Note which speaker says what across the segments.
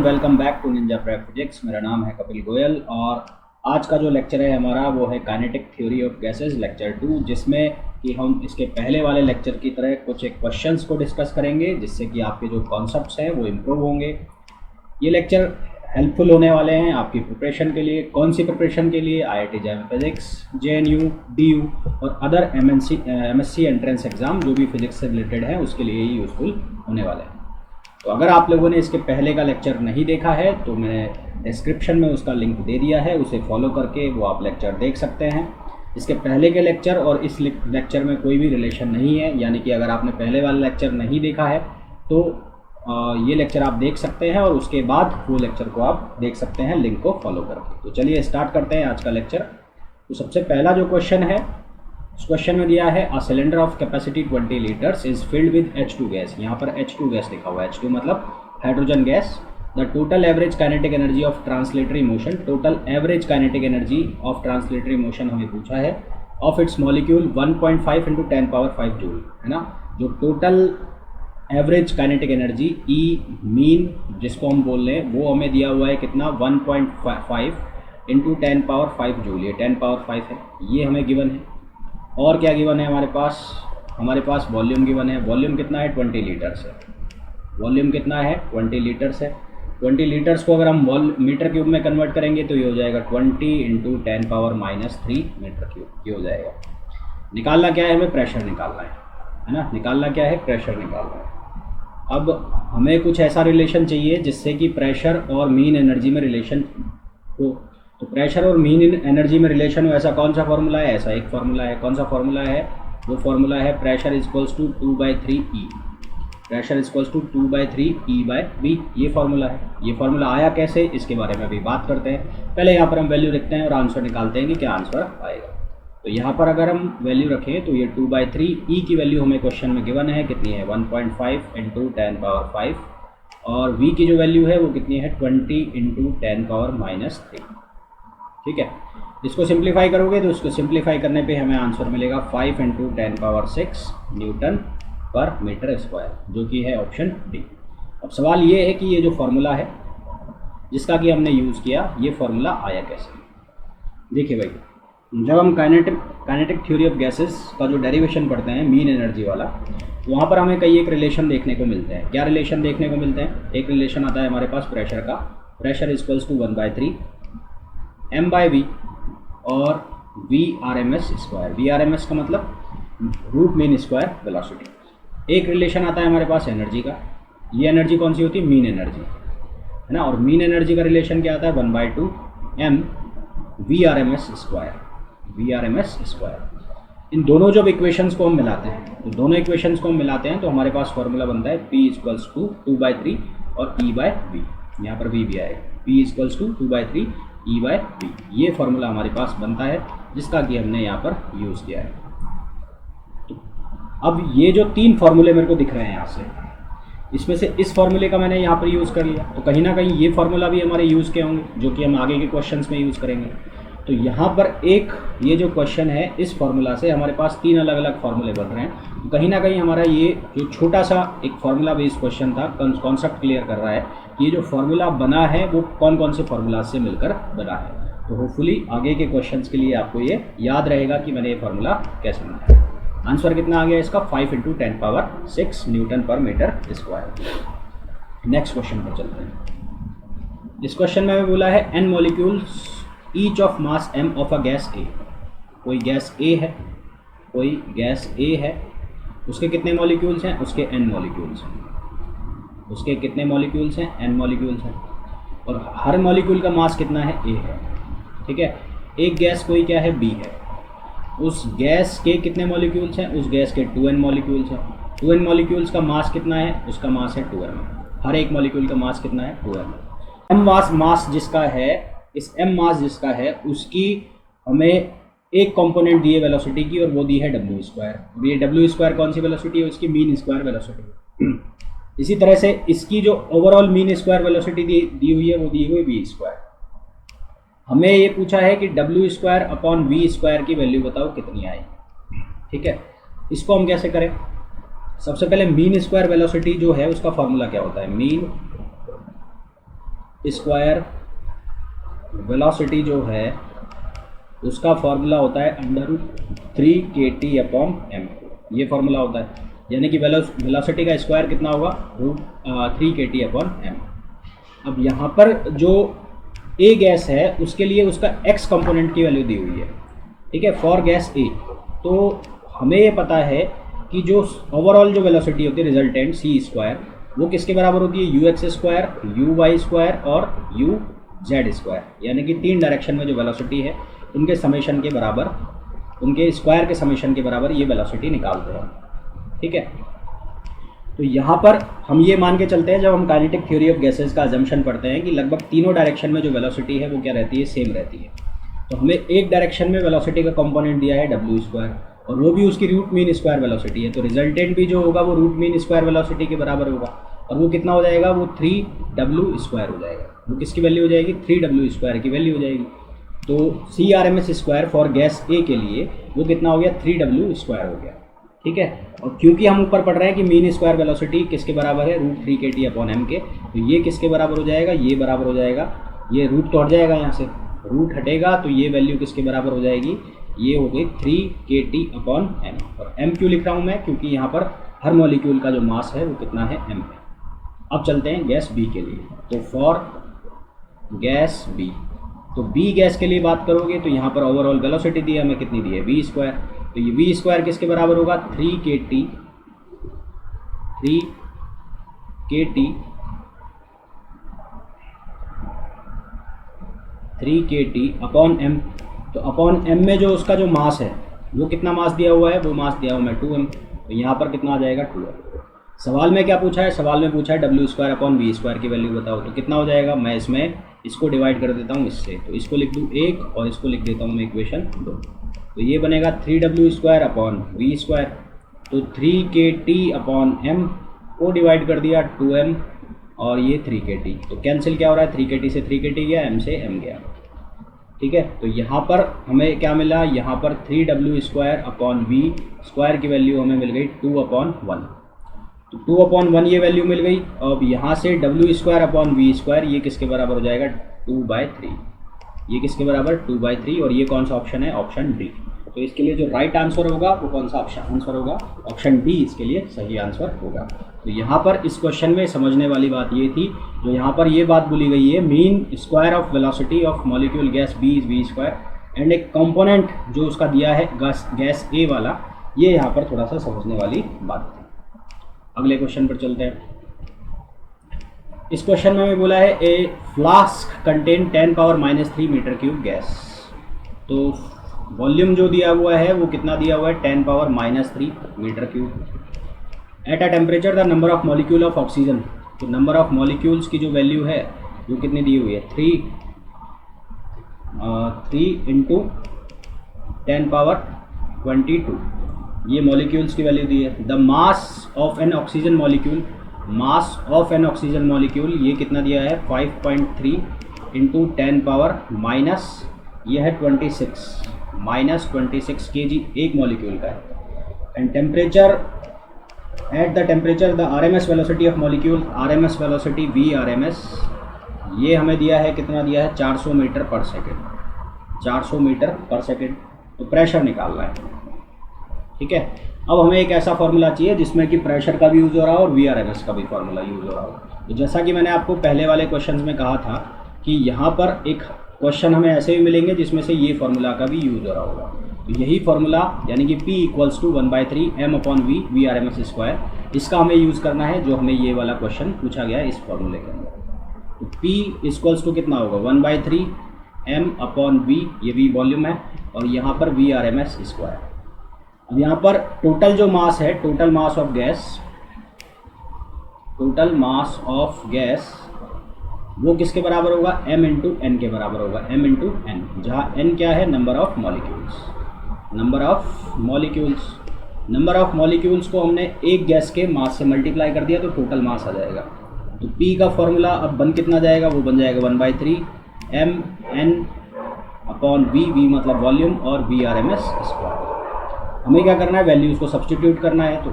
Speaker 1: And welcome back to Ninja Prep physics. मेरा नाम है कपिल गोयल और आज का जो लेक्चर है हमारा वो है kinetic theory of gases lecture 2, जिसमें कि हम इसके पहले वाले लेक्चर की तरह कुछ एक क्वेश्चंस को डिस्कस करेंगे जिससे कि आपके जो कॉन्सेप्ट्स हैं वो इम्प्रूव होंगे। ये लेक्चर हेल्पफुल होने वाले हैं आपकी प्रिपरेशन के लिए। कौन सी प्रिपरेशन के लिए? IIT jam physics, JNU, DU और अदर MSc एंट्रेंस एग्ज़ाम जो भी फिजिक्स से रिलेटेड है उसके लिए ही यूज़फुल होने वाले हैं। तो अगर आप लोगों ने इसके पहले का लेक्चर नहीं देखा है तो मैंने डिस्क्रिप्शन में उसका लिंक दे दिया है, उसे फॉलो करके वो आप लेक्चर देख सकते हैं। इसके पहले के लेक्चर और इस लेक्चर में कोई भी रिलेशन नहीं है, यानी कि अगर आपने पहले वाला लेक्चर नहीं देखा है तो ये लेक्चर आप देख सकते हैं और उसके बाद वो लेक्चर को आप देख सकते हैं लिंक को फॉलो करके। तो चलिए स्टार्ट करते हैं आज का लेक्चर। तो सबसे पहला जो क्वेश्चन है उस क्वेश्चन में दिया है a cylinder of capacity 20 litres is filled with H2 gas. यहाँ पर H2 गैस लिखा हुआ है, H2 मतलब hydrogen gas. The total average kinetic energy of translatory motion, total average kinetic energy of translatory motion हमें पूछा है ऑफ इट्स मॉलिक्यूल 1.5 × 10⁵ जूल, है ना। जो total average kinetic energy E mean जिसको हम बोल रहे हैं वो हमें दिया हुआ है कितना, 1.5 × 10⁵ जूल। ये 10⁵ है, ये हमें गिवन है। और क्या गिवन है हमारे पास वॉल्यूम गिवन है। वॉल्यूम कितना है? 20 लीटर्स है। वॉल्यूम कितना है? 20 लीटर्स है। 20 लीटर्स को अगर हम मीटर क्यूब में कन्वर्ट करेंगे तो ये हो जाएगा 20 × 10⁻³ मीटर क्यूब, ये हो जाएगा। निकालना क्या है? हमें प्रेशर निकालना है ना। निकालना क्या है? प्रेशर निकालना है। अब हमें कुछ ऐसा रिलेशन चाहिए जिससे कि प्रेशर और मीन एनर्जी में रिलेशन हो। तो प्रेशर और मीन एनर्जी में रिलेशन हो, ऐसा कौन सा फॉर्मूला है? ऐसा एक फॉर्मूला है। कौन सा फॉर्मूला है? वो फॉर्मूला है pressure equals to 2/3 E। Pressure equals to 2/3 E/V, ये फार्मूला है। ये फार्मूला आया कैसे, इसके बारे में अभी बात करते हैं। पहले यहाँ पर हम वैल्यू लिखते हैं और आंसर निकालते हैं कि क्या आंसर आएगा। तो यहाँ पर अगर हम वैल्यू रखें तो ये 2/3 E की वैल्यू हमें क्वेश्चन में गिवन है, कितनी है? 1.5 × 10⁵, और V की जो वैल्यू है वो कितनी है? 20 × 10⁻³ ठीक है। इसको सिंप्लीफाई करोगे तो उसको सिंप्लीफाई करने पे हमें आंसर मिलेगा 5 × 10⁶ न्यूटन पर मीटर स्क्वायर, जो कि है ऑप्शन डी। अब सवाल ये है कि ये जो फार्मूला है जिसका कि हमने यूज़ किया, ये फार्मूला आया कैसे? देखिए भाई, जब हम काइनेटिक थ्योरी ऑफ गैसेस का जो डेरिवेशन पढ़ते हैं मीन एनर्जी वाला, तो वहाँ पर हमें कई एक रिलेशन देखने को मिलते हैं। क्या रिलेशन देखने को मिलते हैं? एक रिलेशन आता है हमारे पास प्रेशर का, प्रेशर इक्वल्स टू 1/3 M/V और VRMS²। VRMS का मतलब रूट मीन स्क्वायर वेलोसिटी। एक रिलेशन आता है हमारे पास एनर्जी का। ये एनर्जी कौन सी होती है? मीन एनर्जी, है ना। और मीन एनर्जी का रिलेशन क्या आता है? 1/2 M VRMS²। इन दोनों जब इक्वेशंस को हम मिलाते हैं, तो दोनों इक्वेशंस को हम मिलाते हैं तो हमारे पास फॉर्मूला बनता है P इक्वल्स टू 2/3 और E/V। यहाँ पर V भी आएगा, P इक्वल्स टू 2/3 E/V। ये फार्मूला हमारे पास बनता है जिसका कि हमने यहाँ पर यूज़ किया है। तो अब ये जो 3 फार्मूले मेरे को दिख रहे हैं यहाँ से, इसमें से इस फार्मूले का मैंने यहाँ पर यूज़ कर लिया, तो कहीं ना कहीं ये फार्मूला भी हमारे यूज़ के होंगे जो कि हम आगे के क्वेश्चंस में यूज़ करेंगे। तो यहाँ पर एक ये जो क्वेश्चन है, इस फार्मूला से हमारे पास 3 अलग अलग फार्मूले बन रहे हैं। तो कहीं ना कहीं हमारा ये जो छोटा सा एक फार्मूला बेस्ड क्वेश्चन था, कॉन्सेप्ट क्लियर कर रहा है कि ये जो फार्मूला बना है वो कौन कौन से फार्मूला से मिलकर बना है। तो होपफुली आगे के क्वेश्चंस के लिए आपको ये याद रहेगा कि मैंने ये फार्मूला कैसे बनाया। आंसर कितना आ गया इसका? 5 × 10⁶ न्यूटन पर मीटर स्क्वायर। नेक्स्ट क्वेश्चन पर चलते हैं। इस क्वेश्चन में बोला है n molecules each of mass m of a gas A। कोई गैस A है, कोई गैस A है, उसके कितने मॉलिक्यूल्स हैं? उसके n मॉलिक्यूल्स हैं। उसके कितने मॉलिक्यूल्स हैं? n मॉलिक्यूल्स हैं। और हर मॉलिक्यूल का मास कितना है? A है, ठीक है। एक गैस कोई क्या है? B है। उस गैस के कितने मॉलिक्यूल्स हैं? उस गैस के 2n मॉलिक्यूल्स हैं। 2n मॉलिक्यूल्स का मास कितना है? उसका मास है 2m। हर एक मॉलिक्यूल का मास कितना है? 2m। m मास जिसका है, इस m मास जिसका है उसकी हमें एक कंपोनेंट दी है वेलोसिटी की, और वो दी है w²। अब ये w² कौन सी वेलोसिटी है? उसकी मीन स्क्वायर वेलोसिटी। इसी तरह से इसकी जो ओवरऑल मीन स्क्वायर वेलोसिटी दी हुई है वो दी हुई v²। हमें ये पूछा है कि w²/v² की वैल्यू बताओ कितनी आई, ठीक है। इसको हम कैसे करें? सबसे पहले मीन स्क्वायर वेलोसिटी जो है उसका फॉर्मूला क्या होता है? मीन स्क्वायर वेलोसिटी जो है उसका फॉर्मूला होता है √3kT/m। ये फॉर्मूला होता है, यानी कि वेलोसिटी का स्क्वायर कितना होगा, √3kT/m। अब यहाँ पर जो ए गैस है उसके लिए उसका एक्स कंपोनेंट की वैल्यू दी हुई है, ठीक है, फॉर गैस ए। तो हमें ये पता है कि जो ओवरऑल जो वेलोसिटी होती है रिजल्टेंट सी स्क्वायर, वो किसके बराबर होती है, u(x², uy² और uz², यानी कि 3 डायरेक्शन में जो वेलोसिटी है उनके समेशन के बराबर, उनके स्क्वायर के समेशन के बराबर ये वेलोसिटी निकालते हैं, ठीक है। तो यहाँ पर हम ये मान के चलते हैं, जब हम काइनेटिक थ्योरी ऑफ गैसेस का अजम्पशन पढ़ते हैं कि लगभग तीनों डायरेक्शन में जो वेलोसिटी है वो क्या रहती है, सेम रहती है। तो हमें एक डायरेक्शन में वेलोसिटी का कंपोनेंट दिया है w², और वो भी उसकी रूट मीन स्क्वायर वेलोसिटी है, तो रिजल्टेंट भी जो होगा वो रूट मीन स्क्वायर वेलोसिटी के बराबर होगा, और वो कितना हो जाएगा, वो 3w² हो जाएगा। वो किसकी वैल्यू हो जाएगी, 3w² की वैल्यू हो जाएगी। तो CRMS² फॉर गैस ए के लिए वो कितना हो गया, 3w² हो गया, ठीक है। और क्योंकि हम ऊपर पढ़ रहे हैं कि मीन स्क्वायर वेलोसिटी किसके बराबर है, √3kT/m के, तो ये किसके बराबर हो जाएगा, ये बराबर हो जाएगा, ये रूट तो हट जाएगा, यहाँ से रूट हटेगा तो ये वैल्यू किसके बराबर हो जाएगी, ये हो गई 3kT/m। और m क्यों लिख रहा हूँ मैं, क्योंकि यहाँ पर हर मॉलिक्यूल का जो मास है वो कितना है, m है। अब चलते हैं गैस बी के लिए। तो फॉर गैस बी, तो बी गैस के लिए बात करोगे तो यहाँ पर ओवरऑल वेलोसिटी दी है हमें, कितनी दी है, v²। तो ये v² किसके बराबर होगा, 3kT m। तो अपॉन m में जो उसका जो मास है वो कितना मास दिया हुआ है, वो मास दिया हुआ है 2m। तो यहाँ पर कितना आ जाएगा, 2m। सवाल में क्या पूछा है, सवाल में पूछा है w²/v² की वैल्यू बताओ, तो कितना हो जाएगा, मैं इसमें इसको डिवाइड कर देता हूँ इससे, तो इसको लिख दूँ 1 और इसको लिख देता हूँ मैं इक्वेशन 2। तो ये बनेगा 3w²/v², तो 3kT/m को डिवाइड कर दिया 2m, और ये 3kT, तो कैंसिल क्या हो रहा है, 3kT से 3kT गया, m से m गया, ठीक है। तो यहाँ पर हमें क्या मिला, यहाँ पर 3w²/v² की वैल्यू हमें मिल गई 2/1। तो 2/1 ये वैल्यू मिल गई। अब यहाँ से w²/v², ये किसके बराबर हो जाएगा, 2/3। ये किसके बराबर, 2/3, और ये कौन सा ऑप्शन है, ऑप्शन डी। तो इसके लिए जो राइट आंसर होगा वो कौन सा आंसर होगा, ऑप्शन डी इसके लिए सही आंसर होगा। तो यहाँ पर इस क्वेश्चन में समझने वाली बात ये थी, जो यहाँ पर ये बात बोली गई है, mean square of velocity of molecule gas B is v², and एक कंपोनेंट जो उसका दिया है गैस ए वाला, ये यहाँ पर थोड़ा सा समझने वाली बात थी। अगले क्वेश्चन पर चलते हैं। इस क्वेश्चन में हमें बोला है a flask contain 10⁻³ metre cube gas. तो वॉल्यूम जो दिया हुआ है वो कितना दिया हुआ है, 10⁻³ metre cube. At a temperature the number of molecule of oxygen, तो नंबर ऑफ मॉलिक्यूल्स की जो वैल्यू है वो कितनी दी हुई है, 3 × 10⁻²2, ये मॉलिक्यूल्स की वैल्यू दी है। The mass of N oxygen molecule, mass of N oxygen molecule ये कितना दिया है, 5.3 × 10⁻, ये है 26 kg एक मॉलिक्यूल का है। And temperature, at the temperature the RMS velocity of molecule, RMS velocity VRMS, ये हमें दिया है, कितना दिया है, 400 मीटर पर सेकेंड, 400 मीटर पर सेकेंड। तो प्रेशर निकालना है, ठीक है। अब हमें एक ऐसा फार्मूला चाहिए जिसमें कि प्रेशर का भी यूज़ हो रहा हो और VRMS का भी फार्मूला यूज़ हो रहा हो। तो जैसा कि मैंने आपको पहले वाले क्वेश्चन में कहा था कि यहाँ पर एक क्वेश्चन हमें ऐसे भी मिलेंगे जिसमें से ये फार्मूला का भी यूज़ हो रहा होगा। तो यही फार्मूला, यानी कि P = 1/3 m/v VRMS², इसका हमें यूज़ करना है, जो हमें ये वाला क्वेश्चन पूछा गया है इस फार्मूले के अंदर। तो P = कितना होगा, 1/3 m/v, ये v वॉल्यूम है, और यहाँ पर VRMS²। अब यहाँ पर टोटल जो मास है, टोटल मास ऑफ गैस वो किसके बराबर होगा, m × n के बराबर होगा, m × n, जहाँ n क्या है, नंबर ऑफ मॉलिक्यूल्स को हमने एक गैस के मास से मल्टीप्लाई कर दिया तो टोटल मास आ जाएगा। तो P का फॉर्मूला अब बन कितना जाएगा, वो बन जाएगा 1/3 mn/v, v मतलब वॉल्यूम, और VRMS²। हमें क्या करना है, वैल्यूज़ को सब्सटीट्यूट करना है। तो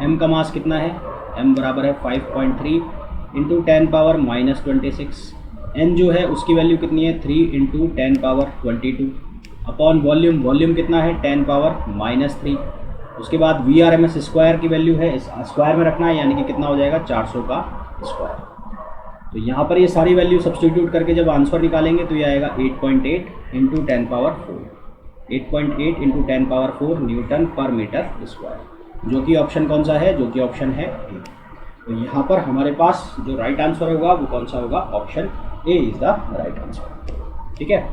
Speaker 1: m का मास कितना है, m बराबर है 5.3 × 10⁻26, एन जो है उसकी वैल्यू कितनी है 3 इंटू 10⁻22 अपॉन वॉल्यूम, वॉल्यूम कितना है 10⁻³ उसके बाद V R M S square की वैल्यू है, इस स्क्वायर में रखना है, यानी कि कितना हो जाएगा 400 का स्क्वायर। तो यहाँ पर ये सारी वैल्यू सब्स्टिट्यूट करके जब आंसर निकालेंगे तो ये आएगा 8.8 इंटू 10⁻4, 8.8 इंटू 10⁻4 न्यूटन पर मीटर स्क्वायर, जो कि ऑप्शन कौन सा है, जो कि ऑप्शन है ए। तो यहाँ पर हमारे पास जो राइट आंसर होगा वो कौन सा होगा, option A is the right answer. ठीक है,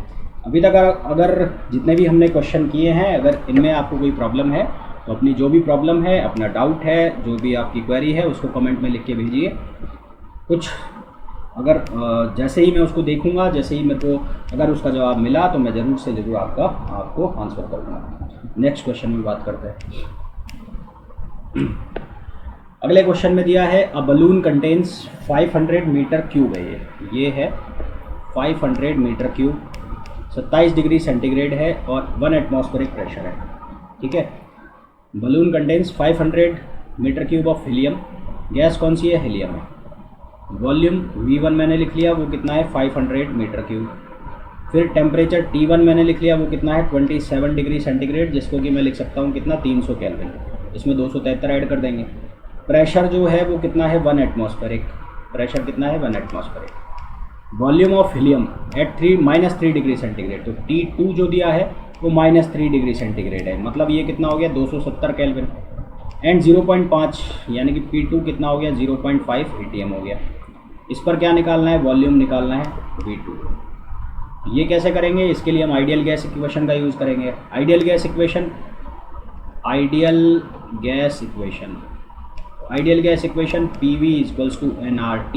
Speaker 1: अभी तक अगर जितने भी हमने क्वेश्चन किए हैं, अगर इनमें आपको कोई प्रॉब्लम है तो अपनी जो भी प्रॉब्लम है, अपना डाउट है, जो भी आपकी क्वेरी है उसको कमेंट में लिख के भेजिए। कुछ अगर जैसे ही मैं उसको देखूंगा, जैसे ही मेरे को अगर उसका जवाब मिला तो मैं ज़रूर से ज़रूर आपको आंसर करूँगा। नेक्स्ट क्वेश्चन में बात करते हैं। अगले क्वेश्चन में दिया है a balloon contains 500 metre cube है, ये है 500 मीटर क्यूब, 27 डिग्री सेंटीग्रेड है और 1 एटमॉस्फेरिक प्रेशर है। ठीक है, balloon contains 500 metre cube of helium, gas कौन सी है, हीलियम है। वॉल्यूम V1 मैंने लिख लिया, वो कितना है 500 मीटर क्यूब। फिर टेम्परेचर T1 मैंने लिख लिया, वो कितना है 27 डिग्री सेंटीग्रेड, जिसको कि मैं लिख सकता हूँ कितना 300 केल्विन, इसमें 273 ऐड कर देंगे। प्रेशर जो है वो कितना है 1 एटमॉस्फेरिक, प्रेशर कितना है 1 atmospheric. Volume of helium at -3 degree centigrade, तो T2 जो दिया है वो -3 डिग्री सेंटीग्रेड है, मतलब ये कितना हो गया 270 केल्विन। एंड 0.5 यानी कि P2 कितना हो गया 0.5 ATM हो गया। इस पर क्या निकालना है, वॉल्यूम निकालना है V2। ये कैसे करेंगे, इसके लिए हम आइडियल गैस इक्वेशन का यूज़ करेंगे। Ideal gas equation, PV = nRT।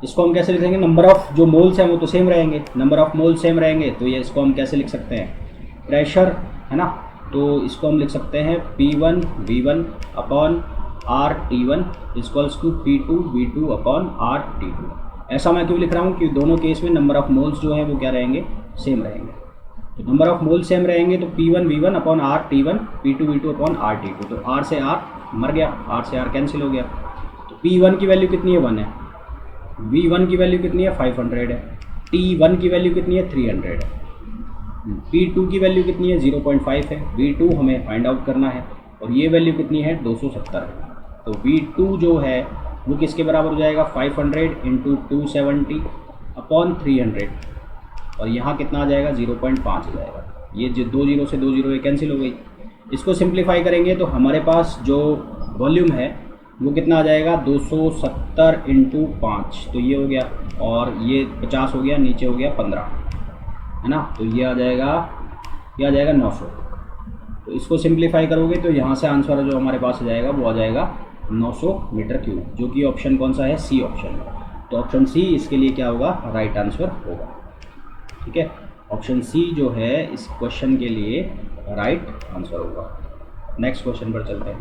Speaker 1: इसको हम कैसे लिखेंगे, नंबर ऑफ जो मोल्स हैं वो तो सेम रहेंगे, नंबर ऑफ मोल सेम रहेंगे, तो ये इसको हम कैसे लिख सकते हैं, प्रेशर है ना, तो इसको हम लिख सकते हैं P1 V1 upon RT1 = P2 V2 upon RT2। ऐसा मैं क्यों लिख रहा हूँ कि दोनों केस में नंबर ऑफ मोल्स जो हैं वो क्या रहेंगे, सेम रहेंगे। तो नंबर ऑफ मोल्स सेम रहेंगे तो P1 V1 upon RT1 P2 V2 upon RT2, तो R से R मर गया, R से R कैंसिल हो गया। तो P1 की वैल्यू कितनी है 1 है, V1 की वैल्यू कितनी है 500 है, T1 की वैल्यू कितनी है 300 है, P2 की वैल्यू कितनी है 0.5 है, V2 हमें फाइंड आउट करना है और ये वैल्यू कितनी है 270 है। तो V2 जो है वो किसके बराबर हो जाएगा 500 इंटू 270 अपॉन 300, और यहाँ कितना आ जाएगा 0.5 आ जाएगा। ये जो 2 0 से 2 0 कैंसिल हो गई। इसको सिंप्लीफाई करेंगे तो हमारे पास जो वॉल्यूम है वो कितना आ जाएगा 270 इंटू 5, तो ये हो गया, और ये 50 हो गया, नीचे हो गया 15 है ना, तो ये आ जाएगा 900। तो इसको सिंप्लीफाई करोगे तो यहाँ से आंसर जो हमारे पास आ जाएगा वो आ जाएगा 900 मीटर क्यूब, जो कि ऑप्शन कौन सा है, सी ऑप्शन। तो ऑप्शन सी इसके लिए क्या होगा, राइट आंसर होगा। ठीक है, ऑप्शन सी जो है इस क्वेश्चन के लिए राइट आंसर होगा। नेक्स्ट क्वेश्चन पर चलते हैं।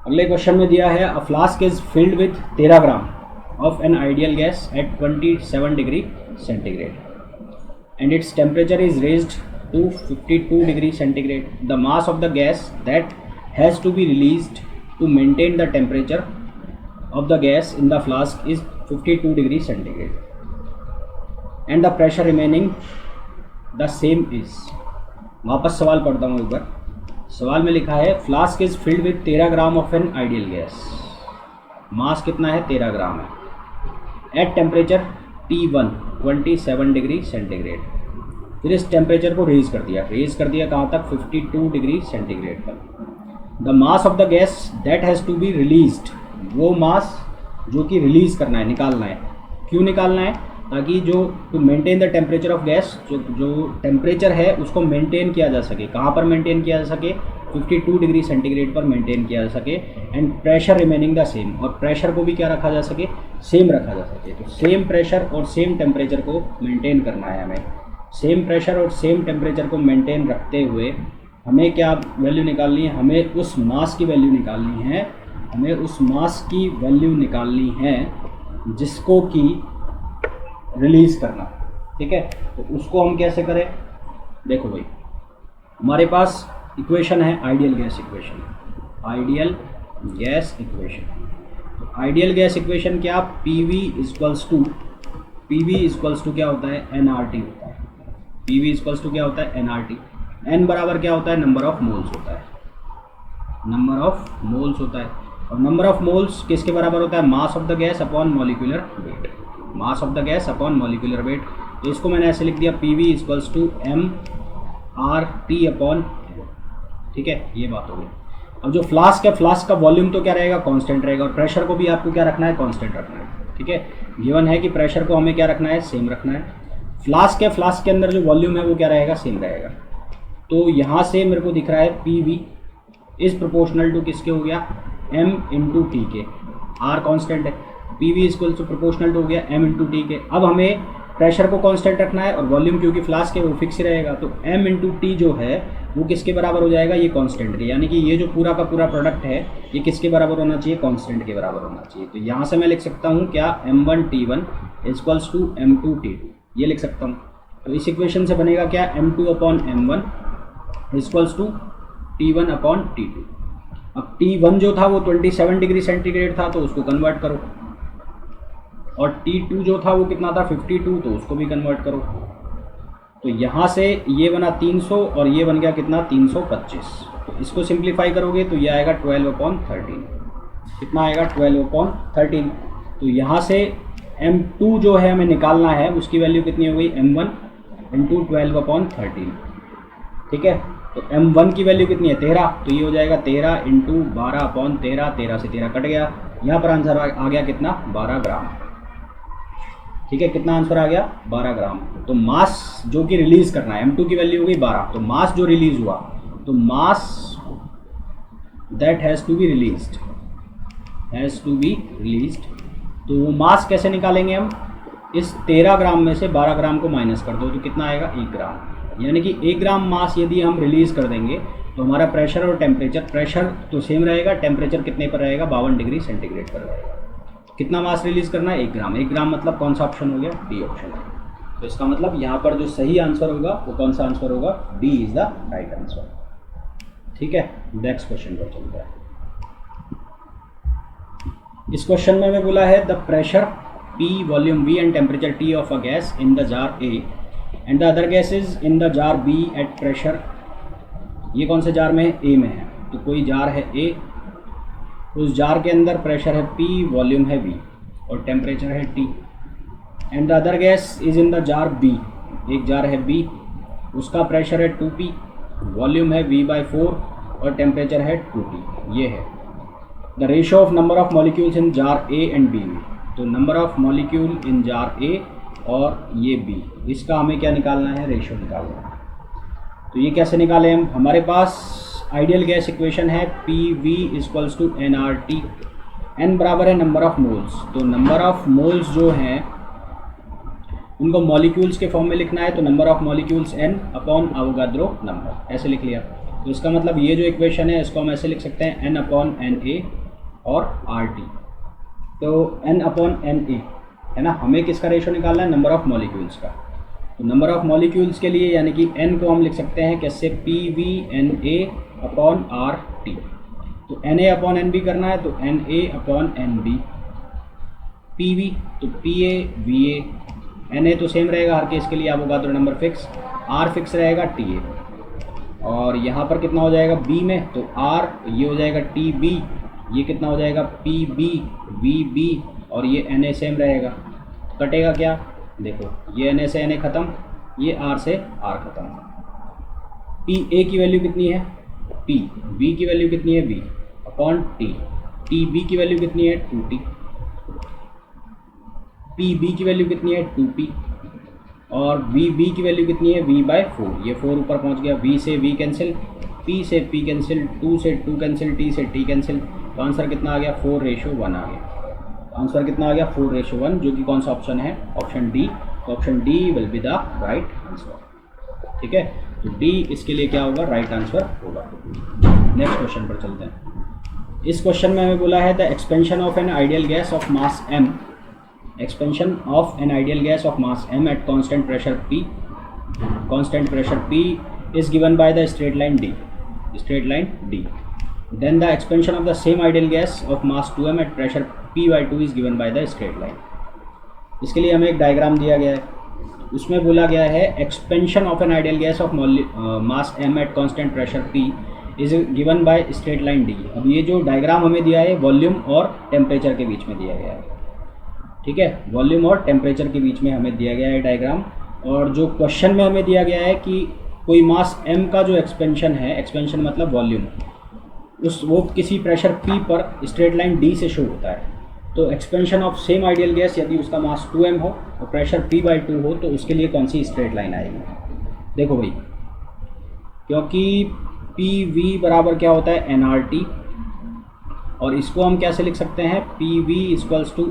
Speaker 1: अगले क्वेश्चन में दिया है a flask is filled with 13 gram of an ideal gas at 27 degree centigrade and its temperature is raised to 52 degree centigrade. The mass of the gas that has to be released to maintain the temperature of the gas in the flask is 52 degree centigrade and the pressure remaining the same is। वापस सवाल पढ़ता हूँ एक बार। सवाल में लिखा है flask is filled with 13 gram of an ideal gas, mass कितना है 13 ग्राम है, at temperature T1 27 degree centigrade. फिर इस टेम्परेचर को रेज कर दिया कहाँ तक 52 डिग्री सेंटीग्रेड तक। The mass of the gas that has to be released, वो मास जो कि रिलीज़ करना है, निकालना है। क्यों निकालना है, ताकि जो to maintain the temperature of gas, जो टेम्परेचर है उसको मेंटेन किया जा सके। कहाँ पर मेंटेन किया जा सके, 52 डिग्री सेंटीग्रेड पर मेंटेन किया जा सके। And pressure remaining the same, और प्रेशर को भी क्या रखा जा सके, सेम रखा जा सके। तो सेम प्रेशर और सेम टेम्परेचर को मेंटेन करना है हमें। सेम प्रेशर और सेम टेम्परेचर को मेंटेन रखते हुए हमें क्या वैल्यू निकालनी है, हमें उस मास की वैल्यू निकालनी है, जिसको कि रिलीज़ करना। ठीक है, तो उसको हम कैसे करें, देखो भाई हमारे पास इक्वेशन है आइडियल गैस इक्वेशन। तो आइडियल गैस इक्वेशन क्या, पी वी इक्वल्स टू क्या होता है, एन आर टी होता है। पी वी इक्वल्स टू क्या होता है, एन आर टी। एन बराबर क्या होता है, नंबर ऑफ मोल्स होता है, नंबर ऑफ मोल्स होता है। और नंबर ऑफ मोल्स किसके बराबर होता है, mass of the gas upon molecular weight, mass of the gas upon molecular weight. तो इसको मैंने ऐसे लिख दिया, P V equals to M R T upon, ठीक है, ये बात हो गई। अब जो फ्लास्क है, फ्लास्क का वॉल्यूम तो क्या रहेगा, कांस्टेंट रहेगा, और प्रेशर को भी आपको क्या रखना है, कांस्टेंट रखना है, ठीक है। गिवन है कि प्रेशर को हमें क्या रखना है, सेम रखना है। फ्लास्क है, फ्लास्क के अंदर जो वॉल्यूम है वो क्या रहेगा, सेम रहेगा। तो यहाँ से मेरे को दिख रहा है P V is proportional to किसके हो गया, एम इंटू टी के। आर कांस्टेंट है, P V equal to proportional to हो गया एम इंटू टी के। अब हमें प्रेशर को कांस्टेंट रखना है और वॉल्यूम क्योंकि फ्लास्क है वो फिक्स रहेगा, तो एम इंटू टी जो है वो किसके बराबर हो जाएगा, ये कांस्टेंट के, यानी कि ये जो पूरा का पूरा प्रोडक्ट है ये किसके बराबर होना चाहिए, कांस्टेंट के बराबर होना चाहिए। तो यहाँ से मैं लिख सकता हूँ क्या, M1T1 इक्वल्स टू M2T2, ये लिख सकता हूँ। तो इस इक्वेशन से बनेगा क्या, M2 upon M1 equals to T1 upon T2। अब T1 जो था वो 27 डिग्री सेंटीग्रेड था, तो उसको कन्वर्ट करो, और T2 जो था वो कितना था, 52, तो उसको भी कन्वर्ट करो। तो यहाँ से ये बना 300 और ये बन गया कितना, 325। तो इसको सिंप्लीफाई करोगे तो ये आएगा 12/13, कितना आएगा, 12/13। तो यहाँ से M2 जो है हमें निकालना है, उसकी वैल्यू कितनी हो गई, M1 इंटू 12/13, ठीक है। तो M1 की वैल्यू कितनी है, 13, तो ये हो जाएगा 13 इंटू 12/13, 13 से 13 कट गया, यहाँ पर आंसर आ गया कितना, 12 ग्राम, ठीक है। कितना आंसर आ गया, 12 ग्राम। तो मास जो कि रिलीज करना है, M2 की वैल्यू हो गई 12, तो मास जो रिलीज हुआ, तो mass that has to be released, तो वो मास कैसे निकालेंगे हम, इस 13 ग्राम में से 12 ग्राम को माइनस कर दो, तो कितना आएगा, 1 ग्राम। यानी कि 1 ग्राम मास यदि हम रिलीज कर देंगे तो हमारा प्रेशर और टेम्परेचर, प्रेशर तो सेम रहेगा, टेम्परेचर कितने पर रहेगा, 52 डिग्री सेंटीग्रेड पर रहेगा। कितना मास रिलीज करना है, 1 ग्राम। 1 ग्राम मतलब कौन सा ऑप्शन हो गया, डी ऑप्शन है। तो इसका मतलब यहाँ पर जो सही आंसर होगा वो कौन सा आंसर होगा, D is the right answer, ठीक है। नेक्स्ट क्वेश्चन पर चलता है। इस क्वेश्चन में मैं बोला है the pressure P, volume V and temperature T of a gas in the jar A and the other gases in the jar B at pressure, ये कौन से जार में है, A में है। तो कोई जार है A, उस जार के अंदर प्रेशर है P, वॉल्यूम है V और टेम्परेचर है T, and the other gas is in the jar B, एक जार है B, उसका प्रेशर है 2P, वॉल्यूम है V/4 और टेम्परेचर है 2T, ये है। The ratio of number of molecules in jar A and B में, तो number of molecule in jar A और ये B, इसका हमें क्या निकालना है, रेशियो निकालना है। तो ये कैसे निकालें हम, हमारे पास आइडियल गैस इक्वेशन है P V equals to N R T, N बराबर है नंबर ऑफ मोल्स। तो नंबर ऑफ मोल्स जो हैं उनको मॉलिक्यूल्स के फॉर्म में लिखना है, तो number of molecules N upon Avogadro number, ऐसे लिख लिया। तो इसका मतलब ये जो इक्वेशन है इसको हम ऐसे लिख सकते हैं एन अपॉन एन ए और आर टी। तो एन अपॉन एन ए है ना, हमें किसका रेशियो निकालना है, नंबर ऑफ मॉलिक्यूल्स का। तो नंबर ऑफ मॉलिक्यूल्स के लिए यानी कि n को हम लिख सकते हैं कैसे, P V N A upon R T. तो N A upon N B करना है, तो N A upon N B. P V तो P A V A, N A तो सेम रहेगा हर केस के लिए, Avogadro number fix, R fix रहेगा टी ए। और यहाँ पर कितना हो जाएगा बी में, तो आर, ये हो जाएगा टी बी, ये कितना हो जाएगा पी बी वी बी, और ये एन ए सेम रहेगा। कटेगा क्या, देखो ये एन ए से एन ए खत्म, ये आर से आर खत्म। पी ए की वैल्यू कितनी है पी, बी की वैल्यू कितनी है B upon T, T B की वैल्यू कितनी है 2t, पी बी की वैल्यू कितनी है 2p, और वी बी की वैल्यू कितनी है v/4, ये 4 ऊपर पहुंच गया, v से v कैंसिल, p से p कैंसिल, 2 से 2 कैंसिल, t से t कैंसिल। तो आंसर कितना आ गया 4:1 आ गया। आंसर कितना आ गया 4:1, जो कि कौन सा ऑप्शन है, ऑप्शन डी। तो option D will be the right answer, ठीक है। तो डी इसके लिए क्या होगा, राइट आंसर होगा। नेक्स्ट क्वेश्चन पर चलते हैं। इस क्वेश्चन में हमें बोला है the expansion of an ideal gas of mass m, expansion of an ideal gas of mass m at constant pressure p, constant pressure p is given by the straight line d, straight line d. Then the expansion of the same ideal gas of mass 2m at pressure P/2 is given by the straight line. इसके लिए हमें एक diagram दिया गया है, उसमें बोला गया है expansion of an ideal gas of mass m at constant pressure P is given by straight line D। अब ये जो डायग्राम हमें दिया है वॉल्यूम और टेम्परेचर के बीच में दिया गया है, ठीक है, वॉल्यूम और टेम्परेचर के बीच में हमें दिया गया है डायग्राम। और जो क्वेश्चन में हमें दिया गया है कि कोई मास m का जो एक्सपेंशन है, एक्सपेंशन मतलब वॉल्यूम, वो किसी प्रेशर P पर स्ट्रेट लाइन D से शो होता है। तो expansion of same ideal gas यदि उसका मास 2m हो और प्रेशर P/2 हो तो उसके लिए कौन सी स्ट्रेट लाइन आएगी। देखो भाई, क्योंकि PV बराबर क्या होता है nRT, और इसको हम कैसे लिख सकते हैं, PV equals to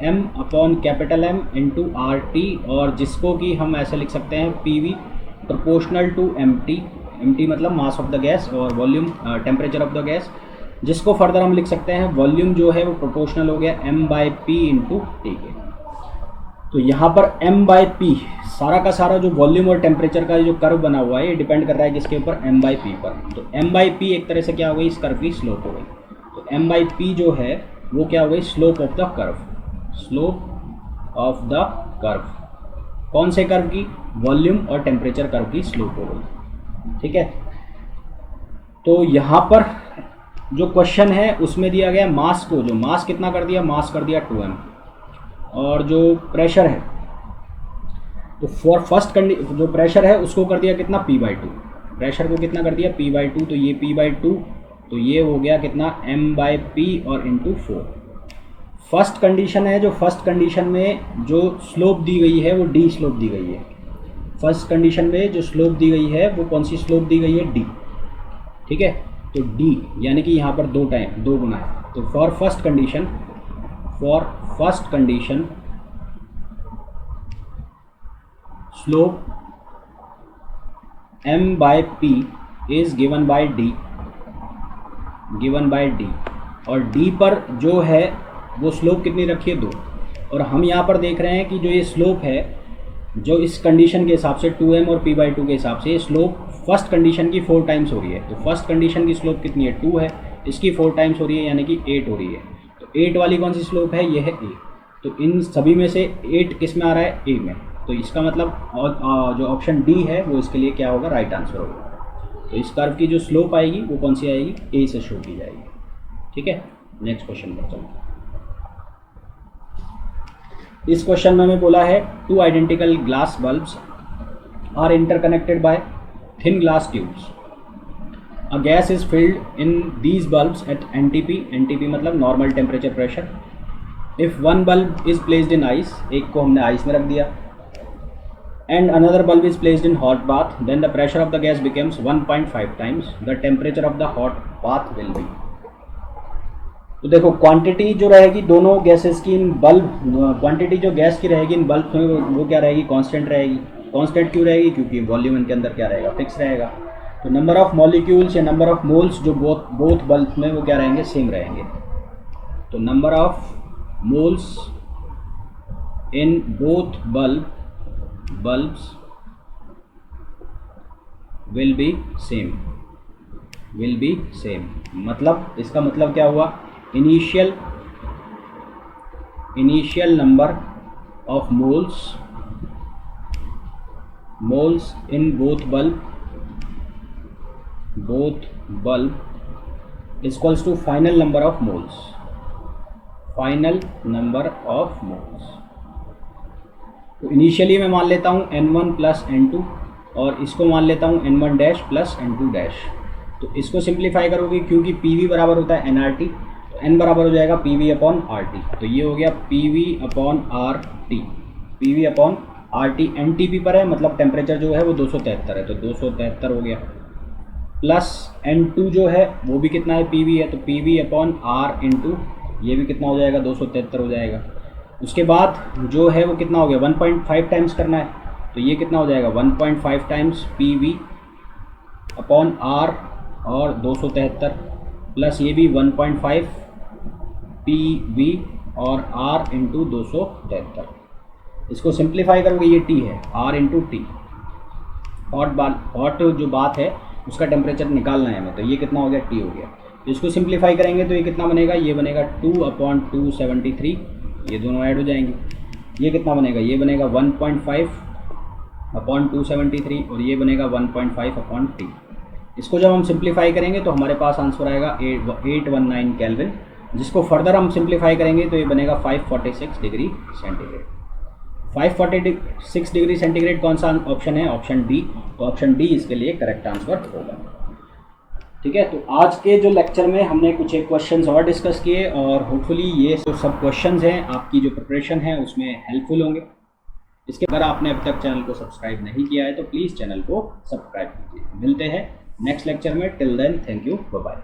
Speaker 1: m upon capital M into RT, और जिसको कि हम ऐसे लिख सकते हैं PV proportional to MT, MT मतलब मास ऑफ द गैस और volume temperature of the gas, जिसको फर्दर हम लिख सकते हैं वॉल्यूम जो है वो प्रोपोर्शनल हो गया m/p इंटू टी के। तो यहाँ पर m/p सारा का सारा जो वॉल्यूम और टेम्परेचर का जो कर्व बना हुआ है ये डिपेंड कर रहा है किसके ऊपर, m/p पर। तो m/p एक तरह से क्या हो गई, इस कर्व की स्लोप हो गई। तो m/p जो है वो क्या हो गई, slope of the curve, slope of the curve. कौन से कर्व की, वॉल्यूम और टेम्परेचर कर्व की स्लोप हो गई, ठीक है। तो यहाँ पर जो क्वेश्चन है उसमें दिया गया मास को, जो मास कितना कर दिया, मास कर दिया 2m, और जो प्रेशर है तो फॉर फर्स्ट जो प्रेशर है उसको कर दिया कितना, P/2, प्रेशर को कितना कर दिया P/2, तो ये P/2, तो ये हो गया कितना m/p और इंटू 4। फर्स्ट कंडीशन है, जो फर्स्ट कंडीशन में जो स्लोप दी गई है वो D स्लोप दी गई है। फर्स्ट कंडीशन में जो स्लोप दी गई है वो कौन सी स्लोप दी गई है, D, ठीक है। तो D यानी कि यहाँ पर दो गुना है। तो for first condition slope m/p is given by D, और D पर जो है वो स्लोप कितनी रखी है, 2। और हम यहाँ पर देख रहे हैं कि जो ये स्लोप है, जो इस कंडीशन के हिसाब से 2m और P/2 के हिसाब से ये स्लोप फर्स्ट कंडीशन की 4 टाइम्स हो रही है। तो फर्स्ट कंडीशन की स्लोप कितनी है, 2 है, इसकी 4 टाइम्स हो रही है यानी कि 8 हो रही है। तो 8 वाली कौन सी स्लोप है, ये है A। तो इन सभी में से 8 किस में आ रहा है, A में। तो इसका मतलब जो ऑप्शन D है वो इसके लिए क्या होगा, राइट आंसर होगा। तो इस कर्व की जो स्लोप आएगी वो कौन सी आएगी, A से शो की जाएगी, ठीक है। नेक्स्ट क्वेश्चन पर चलते हैं। इस क्वेश्चन में हमें बोला है 2 identical glass bulbs are interconnected by thin glass tubes. A gas is filled in these bulbs at NTP मतलब normal temperature pressure. If one bulb is placed in ice, एक को हमने आइस में रख दिया, and another bulb is placed in hot bath, then the pressure of the gas becomes 1.5 times the temperature of the hot bath will be. तो देखो quantity जो रहेगी दोनों गैसेस की इन बल्ब, क्वांटिटी जो गैस की रहेगी इन बल्ब में वो क्या रहेगी, कांस्टेंट रहेगी। कांस्टेंट क्यों रहेगी, क्योंकि वॉल्यूम इनके अंदर क्या रहेगा, फिक्स रहेगा। तो नंबर ऑफ मॉलिक्यूल्स या नंबर ऑफ मोल्स जो बोथ बल्ब में वो क्या रहेंगे, सेम रहेंगे। तो number of moles in both bulbs will be same. मतलब इसका मतलब क्या हुआ, initial number of moles in both bulb equals to final number of moles. तो इनिशियली मैं मान लेता हूँ n1 प्लस n2 और इसको मान लेता हूँ n1 dash plus n2 dash. तो इसको सिंप्लीफाई करोगे क्योंकि PV बराबर होता है nRT, तो n बराबर हो जाएगा PV अपॉन RT। तो ये हो गया PV अपॉन RT NTP पर है, मतलब टेम्परेचर जो है वो 273 है, तो 273 हो गया, प्लस n2 जो है वो भी कितना है, PV है, तो PV अपॉन R इंटू ये भी कितना हो जाएगा, 273 हो जाएगा। उसके बाद जो है वो कितना हो गया, 1.5 टाइम्स करना है, तो ये कितना हो जाएगा 1.5 टाइम्स PV अपॉन R और 273 प्लस ये भी 1.5 PV और R इंटू 273। इसको सिंप्लीफाई करोगे ये T है, R इंटू टी, हॉट जो बात है उसका टेम्परेचर निकालना है हमें, तो ये कितना हो गया, T हो गया। तो इसको सिंप्लीफाई करेंगे तो ये कितना बनेगा, ये बनेगा 2/273, ये दोनों ऐड हो जाएंगे। ये कितना बनेगा, ये बनेगा 1.5/273 और ये बनेगा 1.5/3। इसको जब हम सिंप्लीफाई करेंगे तो हमारे पास आंसर आएगा 819 केल्विन, जिसको फर्दर हम सिंप्लीफाई करेंगे तो ये बनेगा 546 डिग्री सेंटीग्रेड। 546 डिग्री सेंटीग्रेड कौन सा ऑप्शन है, ऑप्शन डी। तो ऑप्शन डी इसके लिए करेक्ट आंसर होगा। ठीक है, तो आज के जो लेक्चर में हमने कुछ एक क्वेश्चंस और डिस्कस किए और होपफुली ये जो सब क्वेश्चंस हैं आपकी जो प्रिपरेशन है उसमें हेल्पफुल होंगे। इसके अगर आपने अब तक चैनल को सब्सक्राइब नहीं किया है तो प्लीज़ चैनल को सब्सक्राइब कीजिए। मिलते हैं नेक्स्ट लेक्चर में। Till then thank you, bye bye.